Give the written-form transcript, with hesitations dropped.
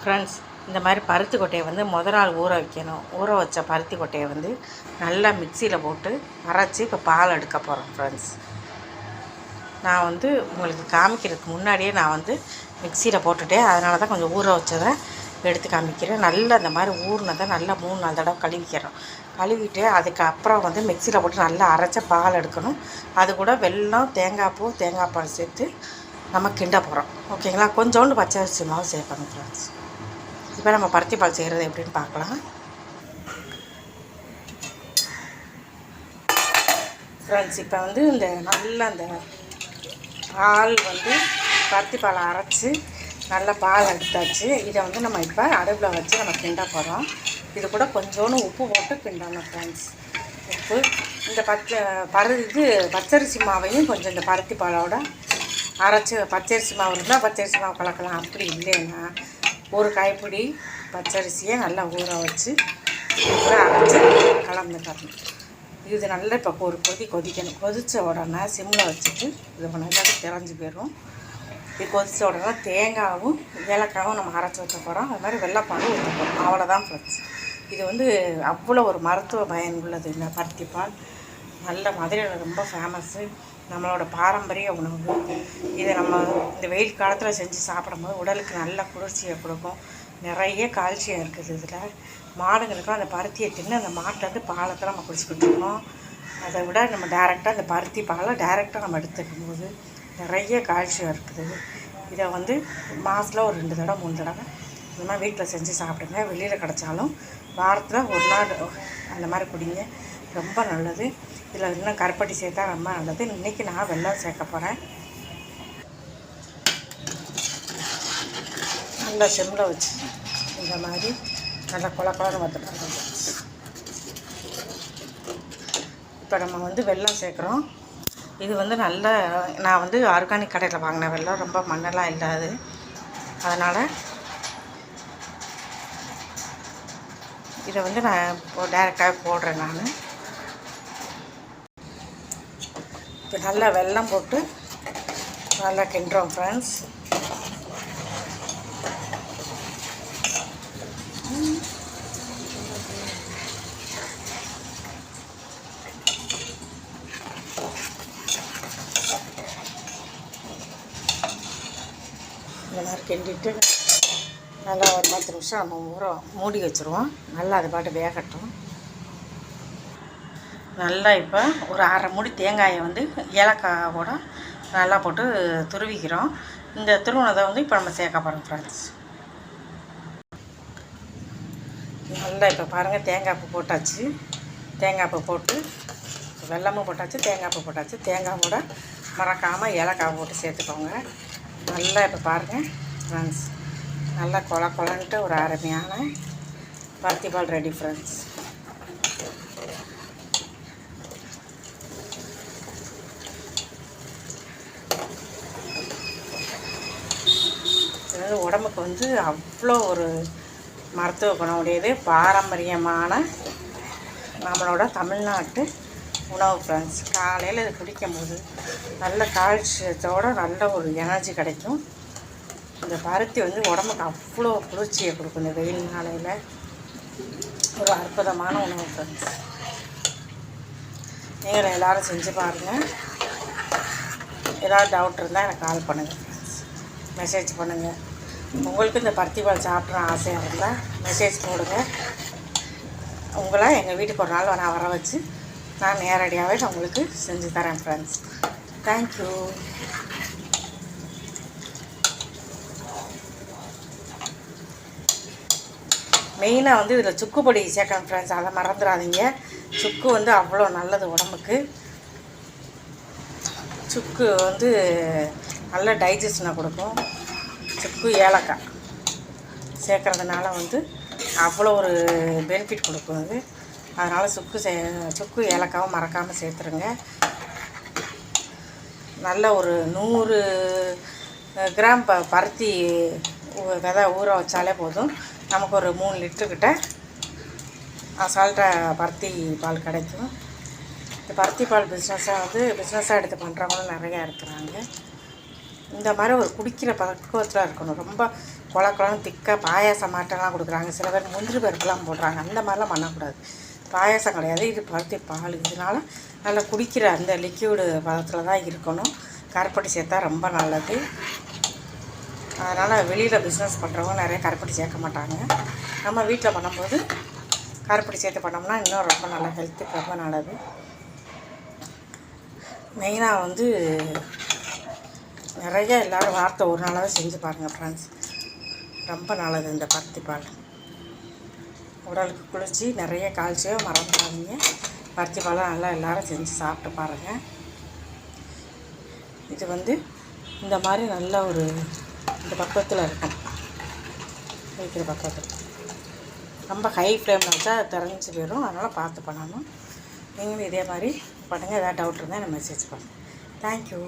Friends, இந்த மாதிரி பருத்தி கொட்டையை வந்து நாள் ஊற வைக்கணும். ஊற வச்ச பருத்தி கொட்டையை வந்து நல்லா மிக்சியில் போட்டு அரைச்சி இப்போ பால் எடுக்க போகிறேன். ஃப்ரெண்ட்ஸ், நான் வந்து உங்களுக்கு காமிக்கிறதுக்கு முன்னாடியே நான் வந்து மிக்சியில் போட்டுட்டேன். அதனால தான் கொஞ்சம் ஊற வச்சதை எடுத்து காமிக்கிறேன். நல்லா இந்த மாதிரி ஊறினதை நல்லா 3-4 தடவை கழுவிக்கிறோம். கழுவிட்டு அதுக்கப்புறம் வந்து மிக்சியில் போட்டு நல்லா அரைச்ச பால் எடுக்கணும். அது கூட வெல்லம், தேங்காய் பூ, தேங்காய் பால் சேர்த்து நம்ம கிண்ட போகிறோம். ஓகேங்களா? கொஞ்சோண்டு பச்சை அரிசி மாவு சேர்க்கணும். ஃப்ரெண்ட்ஸ், இப்போ நம்ம பருத்தி பால் செய்கிறது எப்படின்னு பார்க்கலாம். ஃப்ரெண்ட்ஸ், இப்போ வந்து இந்த பால் வந்து பருத்தி பாலை அரைச்சி நல்லா பால் எடுத்தாச்சு. இதை வந்து நம்ம இப்போ அடுப்பில் வச்சு நம்ம கிண்ட போகிறோம். இது கூட கொஞ்சோண்டு உப்பு போட்டு கிண்டணும். ஃப்ரெண்ட்ஸ், உப்பு இந்த பச்சரிசி மாவையும் கொஞ்சம் இந்த பருத்தி பாலோட அரைச்சி, பச்சரிசி மாவு இருந்தால் பச்சரிசி மாவு கலக்கலாம். அப்படி இல்லைன்னா ஒரு கைப்பிடி பச்சரிசியை நல்லா ஊற வச்சு அரைச்சி கலந்துக்கணும். இது நல்லா இப்போ ஒரு கொதிக்கணும். கொதித்த உடனே சிம்மில் வச்சுட்டு இது நல்லா திறஞ்சு போயிடும். இது கொதித்த உடனே தேங்காயும் ஏலக்காயும் நம்ம அரைச்சி ஊற்ற போகிறோம். அது மாதிரி வெள்ளைப்பாலும் ஊற்ற போகிறோம். அவ்வளோதான் ஃப்ரெண்ட்ஸ். இது வந்து அவ்வளோ ஒரு மருத்துவ பயன் உள்ளது. இந்த பருத்தி பால் நல்ல மதுரையில் ரொம்ப ஃபேமஸ்ஸு. நம்மளோட பாரம்பரிய உணவு. இதை நம்ம இந்த வெயில் காலத்தில் செஞ்சு சாப்பிடும்போது உடலுக்கு நல்ல குளிர்ச்சியை கொடுக்கும். நிறைய கால்சியம் இருக்குது இதில். மாடுங்களுக்கும் அந்த பருத்தியை தின்னு அந்த மாட்டிலேருந்து பாலத்தை நம்ம குடிச்சிக்கிட்டு இருக்கோம். அதை விட நம்ம டேரெக்டாக அந்த பருத்தி பாலை டேரெக்டாக நம்ம எடுத்துக்கும் போது நிறைய கால்சியம் இருக்குது. இதை வந்து மாதத்தில் ஒரு 2 தடவை 3 தடவை இந்த மாதிரி வீட்டில் செஞ்சு சாப்பிடுங்க. வெளியில் கிடச்சாலும் வாரத்தில் ஒரு நாள் அந்த மாதிரி குடிங்க. ரொம்ப நல்லது. இதில் இன்னும் கருப்பட்டி சேர்த்தா ரொம்ப நல்லது. இன்றைக்கி நான் வெல்லம் சேர்க்க போகிறேன். நல்லா செம்மில் வச்சு இந்த மாதிரி நல்லா குழன்னு வந்துட்டாங்க. இப்போ நம்ம வந்து வெல்லம் சேர்க்குறோம். இது வந்து நல்ல, நான் வந்து ஆர்கானிக் கடையில் வாங்கின வெல்லம், ரொம்ப மண்ணெல்லாம் இல்லாது. அதனால் இதை வந்து நான் டேரெக்டாக போடுறேன். நான் இப்போ நல்லா வெல்லம் போட்டு நல்லா கிண்டுறோம். ஃப்ரெண்ட்ஸ், இந்த மாதிரி கிண்டிட்டு நல்லா ஒரு 10 நிமிஷம் நம்ம மூடி வச்சுருவோம். நல்லா அது பாட்டு வேகட்டும். நல்லா இப்போ ஒரு 1/2 மூடி தேங்காயை வந்து ஏலக்காவோட நல்லா போட்டு துருவிக்கிறோம். இந்த துருவினதை வந்து இப்போ நம்ம சேர்க்க போகிறோம். ஃப்ரெண்ட்ஸ், நல்லா இப்போ பாருங்கள், தேங்காய் பூ போட்டாச்சு. தேங்காய் பூ போட்டு வெல்லமும் போட்டாச்சு, தேங்காய் பூ போட்டாச்சு. தேங்காவோட மறக்காமல் ஏலக்காய் போட்டு சேர்த்துக்கோங்க. நல்லா இப்போ பாருங்கள் ஃப்ரெண்ட்ஸ், நல்லா கொலன்ட்டு ஒரு அருமையான பருத்தி பால் ரெடி. ஃப்ரெண்ட்ஸ், இது வந்து உடம்புக்கு வந்து அவ்வளோ ஒரு மருத்துவ குணம் உடையது. பாரம்பரியமான நம்மளோட தமிழ்நாட்டு உணவு. ஃப்ரெண்ட்ஸ், காலையில் இது குடிக்கும்போது நல்ல கால்சியத்தோடு நல்ல ஒரு எனர்ஜி கிடைக்கும். இந்த பருத்தி வந்து உடம்புக்கு அவ்வளோ குளிர்ச்சியை கொடுக்கும். இந்த வெயில் நாளையில் ஒரு அற்புதமான உணவு. ஃப்ரெண்ட்ஸ், நீங்களும் எல்லோரும் செஞ்சு பாருங்கள். ஏதாவது டவுட் இருந்தால் எனக்கு கால் பண்ணுங்கள். ஃப்ரெண்ட்ஸ், மெசேஜ் பண்ணுங்கள். உங்களுக்கு இந்த பருத்தி பால் சாப்பிட்ற ஆசையாக இருந்தால் மெசேஜ் போடுங்க. உங்களை எங்கள் வீட்டுக்கு ஒரு நாள் நான் வர வச்சு நான் நேரடியாகவே நான் உங்களுக்கு செஞ்சு தரேன். Friends, thank you. மெயினாக வந்து இதில் சுக்கு பொடி சேர்க்கணும். ஃப்ரெண்ட்ஸ், அதை மறந்துடாதீங்க. சுக்கு வந்து அவ்வளோ நல்லது உடம்புக்கு. சுக்கு வந்து நல்ல டைஜஷனை கொடுக்கும். சுக்கு ஏலக்காய் சேர்க்குறதுனால வந்து அவ்வளோ ஒரு பெனிஃபிட் கொடுக்கும் அது. அதனால் சுக்கு ஏலக்காவும் மறக்காமல் சேர்த்துருங்க. நல்ல ஒரு 100 கிராம் பருத்தி விதை ஊற வச்சாலே போதும். நமக்கு ஒரு 3 லிட்டருக்கிட்ட அசால்ட்டாக பருத்தி பால் கிடைக்கும். இந்த பருத்தி பால் பிஸ்னஸாக எடுத்து பண்ணுறவங்களும் நிறையா இருக்கிறாங்க. இந்த மாதிரி ஒரு குடிக்கிற பக்குவத்தில் இருக்கணும். ரொம்ப குழக்குழன்னு திக்காக பாயாசம் மாட்டெல்லாம் கொடுக்குறாங்க. சில பேர் முந்திரி பருப்புலாம் போடுறாங்க. அந்த மாதிரிலாம் பண்ணக்கூடாது. பாயாசம் கிடையாது, இது பருத்தி பால். இதனால் நல்லா குடிக்கிற அந்த லிக்யூடு பதத்தில் தான் இருக்கணும். கருப்பட்டி சேர்த்தா ரொம்ப நல்லது. அதனால் வெளியில் பிஸ்னஸ் பண்ணுறவங்க நிறைய கருப்பட்டி சேர்க்க மாட்டாங்க. நம்ம வீட்டில் பண்ணும்போது கருப்பட்டி சேர்த்து பண்ணோம்னா இன்னும் ரொம்ப நல்லா ஹெல்த்துக்கு ரொம்ப நல்லது. மெயினாக வந்து நிறைய எல்லோரும் வாரத்தை ஒரு நாளாவது செஞ்சு பாருங்கள் ஃப்ரெண்ட்ஸ். ரொம்ப நல்லது இந்த பருத்தி பால். உடலுக்கு குளிர்ச்சி, நிறைய கால்சியம். மறந்துடாதீங்க, பருத்தி பாலை நல்லா எல்லோரும் செஞ்சு சாப்பிட்டு பாருங்கள். இது வந்து இந்த மாதிரி நல்ல ஒரு இந்த பக்கத்தில் இருக்கும், வைக்கிற பக்கத்தில். ரொம்ப ஹை ஃப்ளேமில் வச்சா திறஞ்சி போயிடும். அதனால் பார்த்து பண்ணணும். நீங்களும் இதே மாதிரி பண்ணுங்கள். ஏதாவது டவுட் இருந்தால் எனக்கு மெசேஜ் பண்ணுங்கள். தேங்க்யூ.